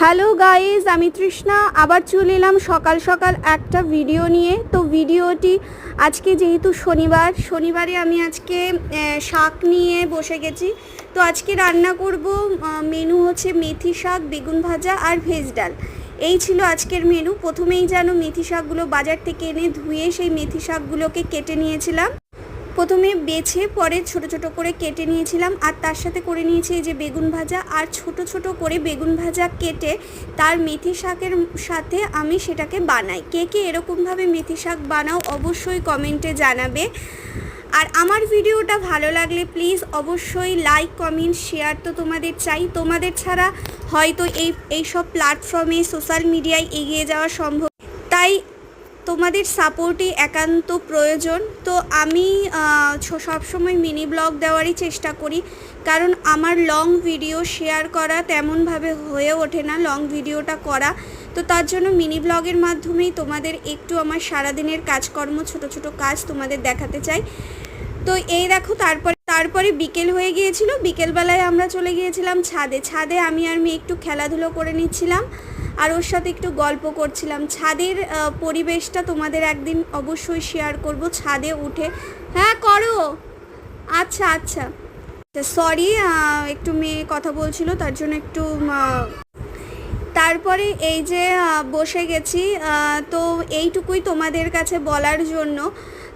Hello guys, আমি তৃষ্ণা আবার চলে এলাম সকাল সকাল একটা ভিডিও নিয়ে। তো ভিডিওটি আজকে যেহেতু শনিবারে আমি আজকে শাক নিয়ে বসে গেছি। তো আজকে রান্না করব, মেনু হচ্ছে মেথি শাক, বেগুন ভাজা আর ভেজ ডাল। এই ছিল আজকের মেনু। প্রথমেই যেন মেথি শাকগুলো বাজার থেকে এনে ধুয়ে সেই মেথি শাকগুলোকে কেটে নিয়েছিলাম। প্রথমে বেছে পরে ছোট ছোট করে কেটে নিয়েছিলাম, আর তার সাথে করে নিয়েছি এই যে বেগুন ভাজা, আর ছোট ছোট করে বেগুন ভাজা কেটে তার মেথি শাকের সাথে আমি সেটাকে বানাই। কে কে এরকমভাবে মেথি শাক বানাও অবশ্যই কমেন্টে জানাবে। আর আমার ভিডিওটা ভালো লাগলে প্লিজ অবশ্যই লাইক, কমেন্ট, শেয়ার তো তোমাদের চাই। তোমাদের ছাড়া হয়তো এই সব প্ল্যাটফর্মে, সোশ্যাল মিডিয়ায় এগিয়ে যাওয়া সম্ভব, তাই তোমাদের সাপোর্টই একান্ত প্রয়োজন। তো আমি সবসময় মিনি ব্লগ দেওয়ারই চেষ্টা করি, কারণ আমার লং ভিডিও শেয়ার করা তেমনভাবে হয়ে ওঠে না, লং ভিডিওটা করা। তো তার জন্য মিনি ব্লগের মাধ্যমেই তোমাদের একটু আমার সারাদিনের কাজকর্ম, ছোট ছোট কাজ তোমাদের দেখাতে চাই। তো এই দেখো, তারপরে বিকেল হয়ে গিয়েছিল। বিকেলবেলায় আমরা চলে গিয়েছিলাম ছাদে আমি আর মেয়ে একটু খেলাধুলো করে নিচ্ছিলাম, আর ওর সাথে একটু গল্প করছিলাম। ছাদের পরিবেশটা তোমাদের একদিন অবশ্যই শেয়ার করব, ছাদে উঠে। হ্যাঁ করো, আচ্ছা আচ্ছা সরি, একটু মেয়ে কথা বলছিল তার জন্য একটু। তারপরে এই যে বসে গেছি। তো এইটুকুই তোমাদের কাছে বলার জন্য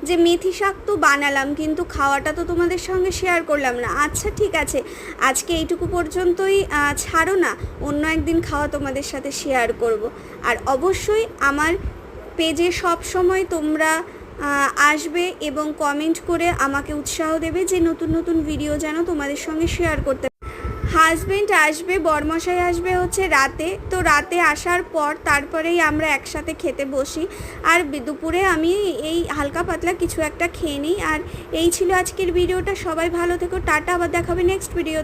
যে মেথি শাক তো বানালাম, কিন্তু খাওয়াটা তো তোমাদের সঙ্গে শেয়ার করলাম না। আচ্ছা ঠিক আছে, আজকে এইটুকু পর্যন্তই ছাড়ো না, অন্য একদিন খাওয়া তোমাদের সাথে শেয়ার করব। আর অবশ্যই আমার পেজে সব সময় তোমরা আসবে এবং কমেন্ট করে আমাকে উৎসাহ দেবে যে নতুন নতুন ভিডিও যেন তোমাদের সঙ্গে শেয়ার করতে। হাজব্যান্ড আসবে, বরমশাই আসবে হচ্ছে রাতে। তো রাতে আসার পর তারপরেই আমরা একসাথে খেতে বসি, আর দুপুরে আমি এই হালকা পাতলা কিছু একটা খেয়ে নিই। আর এই ছিল আজকের ভিডিওটা। সবাই ভালো থেকো, টাটা, আবার দেখাবে নেক্সট ভিডিও।